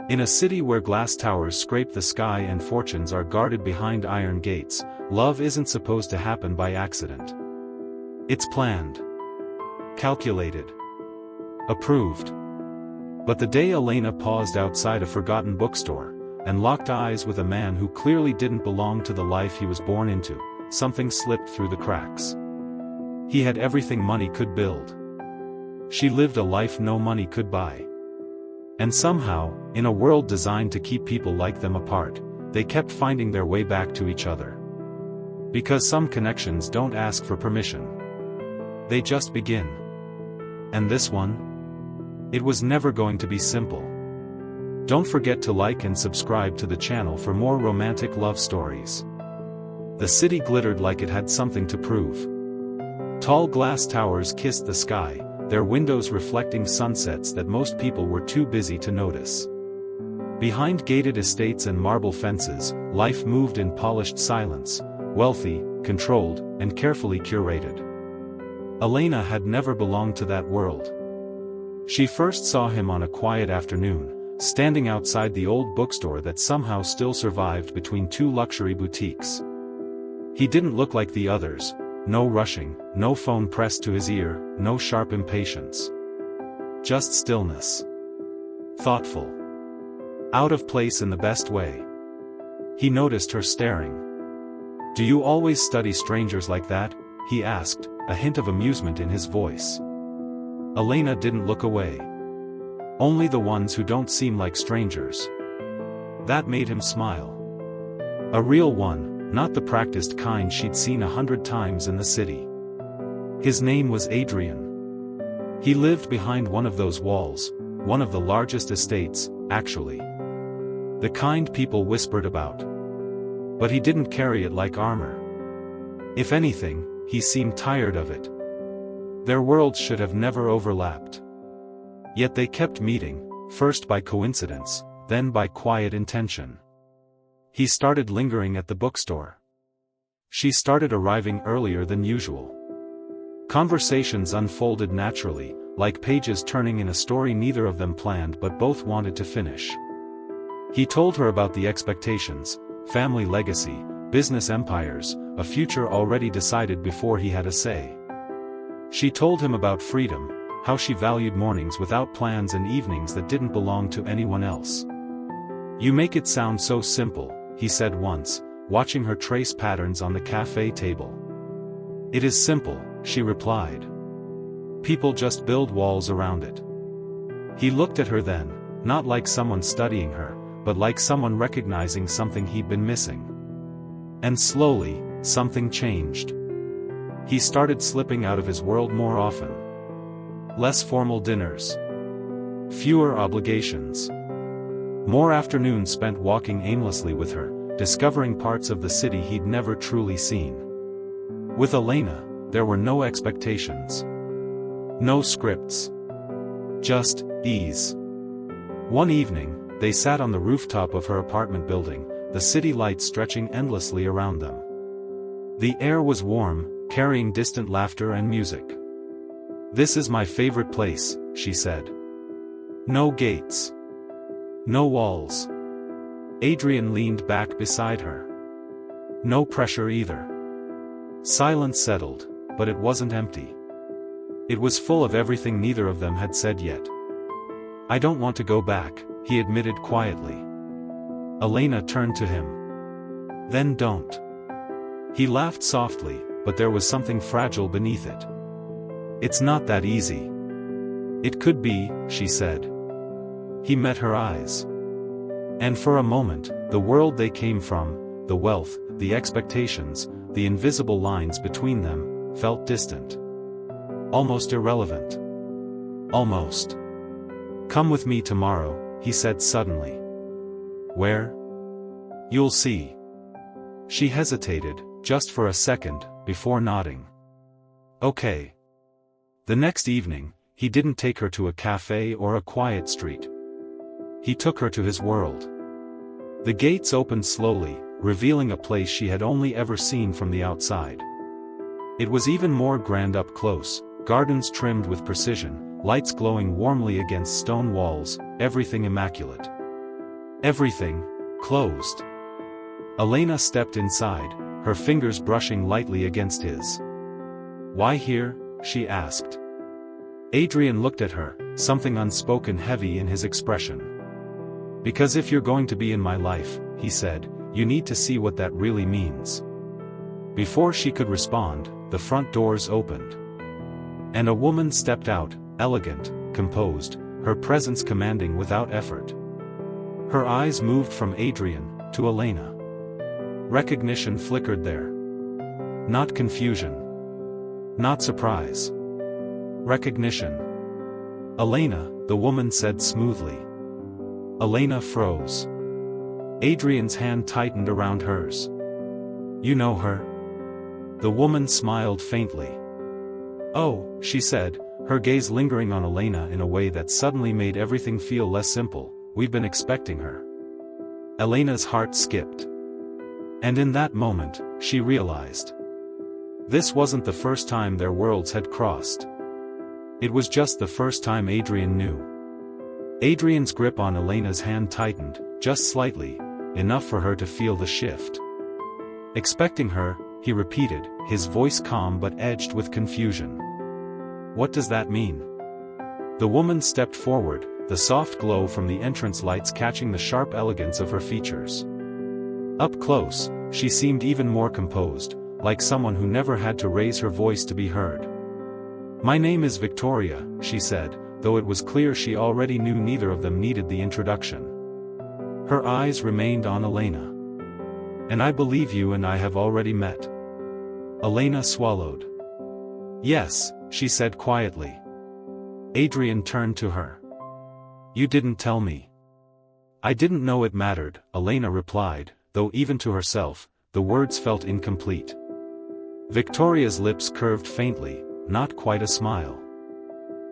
In a city where glass towers scrape the sky and fortunes are guarded behind iron gates, love isn't supposed to happen by accident. It's planned, calculated, approved. But the day Elena paused outside a forgotten bookstore, and locked eyes with a man who clearly didn't belong to the life he was born into, something slipped through the cracks. He had everything money could build. She lived a life no money could buy. And somehow, in a world designed to keep people like them apart, they kept finding their way back to each other. Because some connections don't ask for permission. They just begin. And this one? It was never going to be simple. Don't forget to like and subscribe to the channel for more romantic love stories. The city glittered like it had something to prove. Tall glass towers kissed the sky, their windows reflecting sunsets that most people were too busy to notice. Behind gated estates and marble fences, life moved in polished silence, wealthy, controlled, and carefully curated. Elena had never belonged to that world. She first saw him on a quiet afternoon, standing outside the old bookstore that somehow still survived between two luxury boutiques. He didn't look like the others, no rushing, no phone pressed to his ear, no sharp impatience. Just stillness. Thoughtful. Out of place in the best way. He noticed her staring. "Do you always study strangers like that?" he asked, a hint of amusement in his voice. Elena didn't look away. "Only the ones who don't seem like strangers." That made him smile. A real one, not the practiced kind she'd seen 100 times in the city. His name was Adrian. He lived behind one of those walls, one of the largest estates, actually. The kind people whispered about. But he didn't carry it like armor. If anything, he seemed tired of it. Their worlds should have never overlapped. Yet they kept meeting, first by coincidence, then by quiet intention. He started lingering at the bookstore. She started arriving earlier than usual. Conversations unfolded naturally, like pages turning in a story neither of them planned but both wanted to finish. He told her about the expectations, family legacy, business empires, a future already decided before he had a say. She told him about freedom, how she valued mornings without plans and evenings that didn't belong to anyone else. "You make it sound so simple," he said once, watching her trace patterns on the cafe table. "It is simple," she replied. "People just build walls around it." He looked at her then, not like someone studying her, but like someone recognizing something he'd been missing. And slowly, something changed. He started slipping out of his world more often. Less formal dinners. Fewer obligations. More afternoons spent walking aimlessly with her, discovering parts of the city he'd never truly seen. With Elena, there were no expectations. No scripts. Just ease. One evening, they sat on the rooftop of her apartment building, the city lights stretching endlessly around them. The air was warm, carrying distant laughter and music. "This is my favorite place," she said. "No gates. No walls." Adrian leaned back beside her. No pressure either. Silence settled, but it wasn't empty. It was full of everything neither of them had said yet. "I don't want to go back," he admitted quietly. Elena turned to him. "Then don't." He laughed softly, but there was something fragile beneath it. "It's not that easy." "It could be," she said. He met her eyes. And for a moment, the world they came from, the wealth, the expectations, the invisible lines between them, felt distant. Almost irrelevant. Almost. "Come with me tomorrow," he said suddenly. "Where?" "You'll see." She hesitated, just for a second, before nodding. "Okay." The next evening, he didn't take her to a cafe or a quiet street. He took her to his world. The gates opened slowly, revealing a place she had only ever seen from the outside. It was even more grand up close, gardens trimmed with precision, lights glowing warmly against stone walls, everything immaculate. Everything closed. Elena stepped inside, her fingers brushing lightly against his. "Why here?" she asked. Adrian looked at her, something unspoken heavy in his expression. "Because if you're going to be in my life," he said, "you need to see what that really means." Before she could respond, the front doors opened. And a woman stepped out, elegant, composed, her presence commanding without effort. Her eyes moved from Adrian to Elena. Recognition flickered there. Not confusion. Not surprise. Recognition. "Elena," the woman said smoothly. Elena froze. Adrian's hand tightened around hers. "You know her?" The woman smiled faintly. "Oh," she said, her gaze lingering on Elena in a way that suddenly made everything feel less simple, "we've been expecting her." Elena's heart skipped. And in that moment, she realized. This wasn't the first time their worlds had crossed. It was just the first time Adrian knew. Adrian's grip on Elena's hand tightened, just slightly, enough for her to feel the shift. "Expecting her," he repeated, his voice calm but edged with confusion. "What does that mean?" The woman stepped forward, the soft glow from the entrance lights catching the sharp elegance of her features. Up close, she seemed even more composed, like someone who never had to raise her voice to be heard. "My name is Victoria," she said, though it was clear she already knew neither of them needed the introduction. Her eyes remained on Elena. "And I believe you and I have already met." Elena swallowed. "Yes," she said quietly. Adrian turned to her. "You didn't tell me." "I didn't know it mattered," Elena replied, though even to herself, the words felt incomplete. Victoria's lips curved faintly, not quite a smile.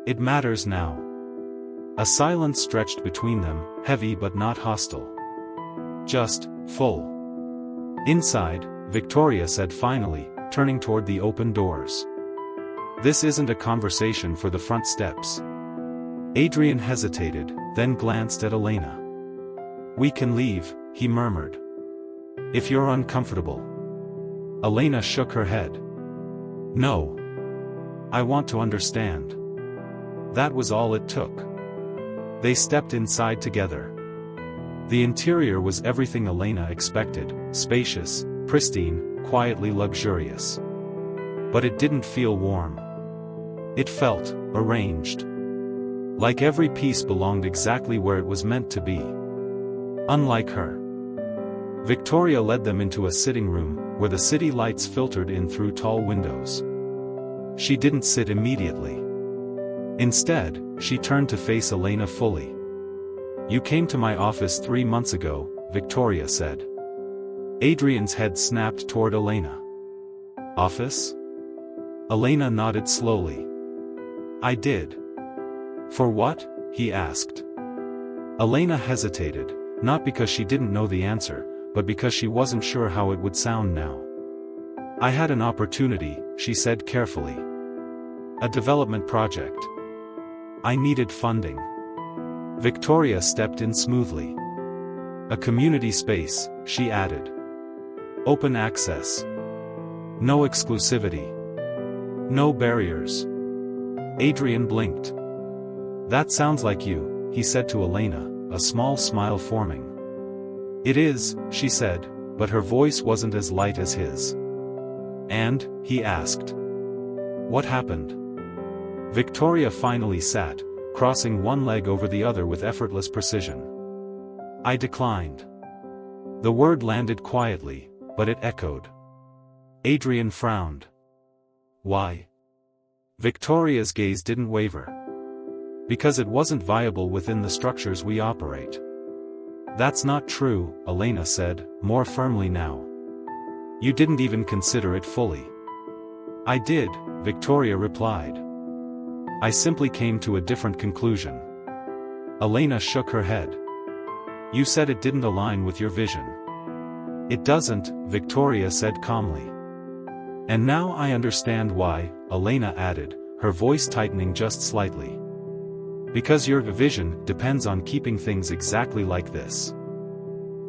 "It matters now." A silence stretched between them, heavy but not hostile. Just, full. "Inside," Victoria said finally, turning toward the open doors. "This isn't a conversation for the front steps." Adrian hesitated, then glanced at Elena. "We can leave," he murmured. "If you're uncomfortable." Elena shook her head. "No. I want to understand." That was all it took. They stepped inside together. The interior was everything Elena expected, spacious, pristine, quietly luxurious. But it didn't feel warm. It felt arranged. Like every piece belonged exactly where it was meant to be. Unlike her. Victoria led them into a sitting room, where the city lights filtered in through tall windows. She didn't sit immediately. Instead, she turned to face Elena fully. "You came to my office 3 months ago," Victoria said. Adrian's head snapped toward Elena. "Office?" Elena nodded slowly. "I did." "For what?" he asked. Elena hesitated, not because she didn't know the answer, but because she wasn't sure how it would sound now. "I had an opportunity," she said carefully. "A development project. I needed funding." Victoria stepped in smoothly. "A community space," she added. "Open access. No exclusivity. No barriers." Adrian blinked. "That sounds like you," he said to Elena, a small smile forming. "It is," she said, but her voice wasn't as light as his. "And," he asked. "What happened?" Victoria finally sat, crossing one leg over the other with effortless precision. "I declined." The word landed quietly, but it echoed. Adrian frowned. "Why?" Victoria's gaze didn't waver. "Because it wasn't viable within the structures we operate." "That's not true," Elena said, more firmly now. "You didn't even consider it fully." "I did," Victoria replied. "I simply came to a different conclusion." Elena shook her head. "You said it didn't align with your vision." "It doesn't," Victoria said calmly. "And now I understand why," Elena added, her voice tightening just slightly. "Because your vision depends on keeping things exactly like this."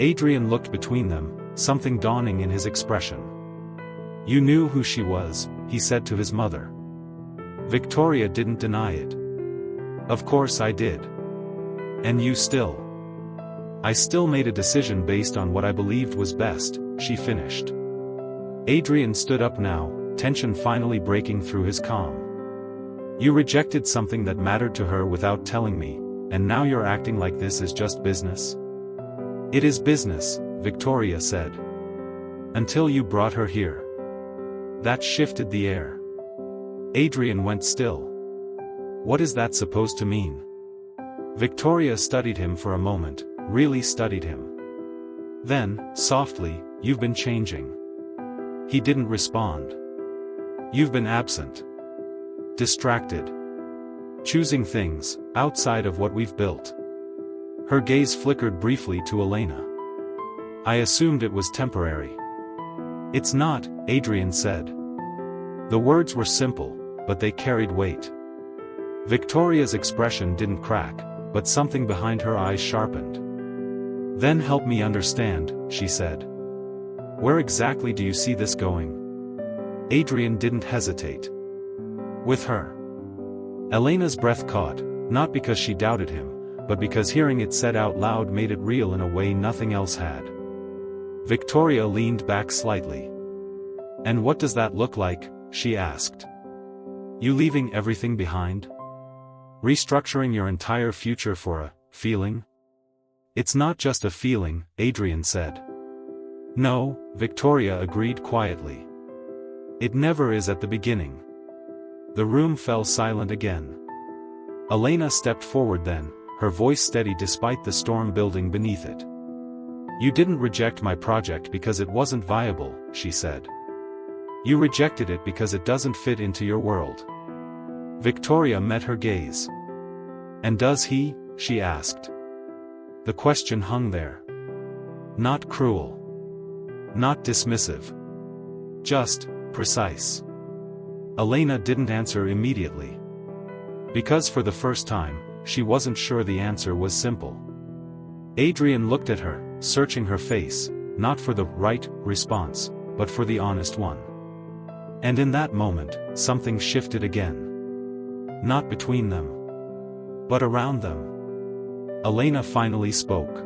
Adrian looked between them, something dawning in his expression. "You knew who she was," he said to his mother. Victoria didn't deny it. "Of course I did. And you still." "I still made a decision based on what I believed was best," she finished. Adrian stood up now, tension finally breaking through his calm. "You rejected something that mattered to her without telling me, and now you're acting like this is just business?" "It is business," Victoria said. "Until you brought her here." That shifted the air. Adrian went still. "What is that supposed to mean?" Victoria studied him for a moment, really studied him. Then, softly, "You've been changing." He didn't respond. "You've been absent. Distracted. Choosing things, outside of what we've built." Her gaze flickered briefly to Elena. "I assumed it was temporary." "It's not," Adrian said. The words were simple, but they carried weight. Victoria's expression didn't crack, but something behind her eyes sharpened. "Then help me understand," she said. "Where exactly do you see this going?" Adrian didn't hesitate. "With her." Elena's breath caught, not because she doubted him, but because hearing it said out loud made it real in a way nothing else had. Victoria leaned back slightly. "And what does that look like?" she asked. "You leaving everything behind? Restructuring your entire future for a feeling?" "It's not just a feeling," Adrian said. "No," Victoria agreed quietly. "It never is at the beginning." The room fell silent again. Elena stepped forward then, her voice steady despite the storm building beneath it. "You didn't reject my project because it wasn't viable," she said. "You rejected it because it doesn't fit into your world." Victoria met her gaze. "And does he?" she asked. The question hung there. Not cruel. Not dismissive. Just precise. Elena didn't answer immediately. Because for the first time, she wasn't sure the answer was simple. Adrian looked at her, searching her face, not for the right response, but for the honest one. And in that moment, something shifted again. Not between them, but around them. Elena finally spoke.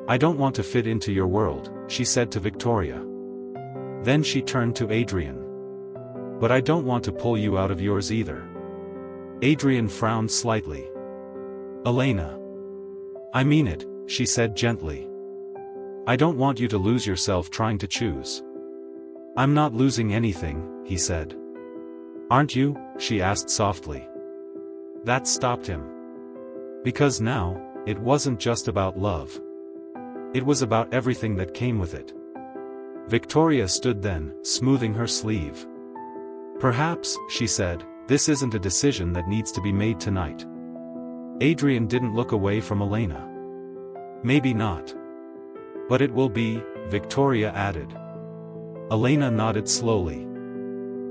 "I don't want to fit into your world," she said to Victoria. Then she turned to Adrian. "But I don't want to pull you out of yours either." Adrian frowned slightly. "Elena. I mean it," she said gently. "I don't want you to lose yourself trying to choose." "I'm not losing anything," he said. "Aren't you?" she asked softly. That stopped him. Because now, it wasn't just about love. It was about everything that came with it. Victoria stood then, smoothing her sleeve. "Perhaps," she said, "this isn't a decision that needs to be made tonight." Adrian didn't look away from Elena. "Maybe not. But it will be," Victoria added. Elena nodded slowly.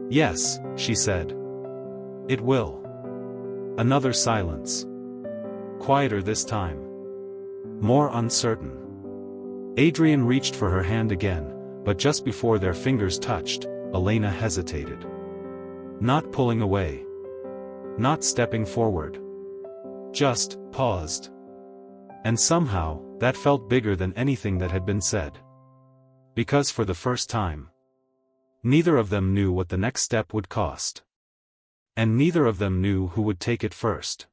"Yes," she said. "It will." Another silence. Quieter this time. More uncertain. Adrian reached for her hand again, but just before their fingers touched, Elena hesitated. Not pulling away. Not stepping forward. Just paused. And somehow, that felt bigger than anything that had been said. Because for the first time, neither of them knew what the next step would cost. And neither of them knew who would take it first.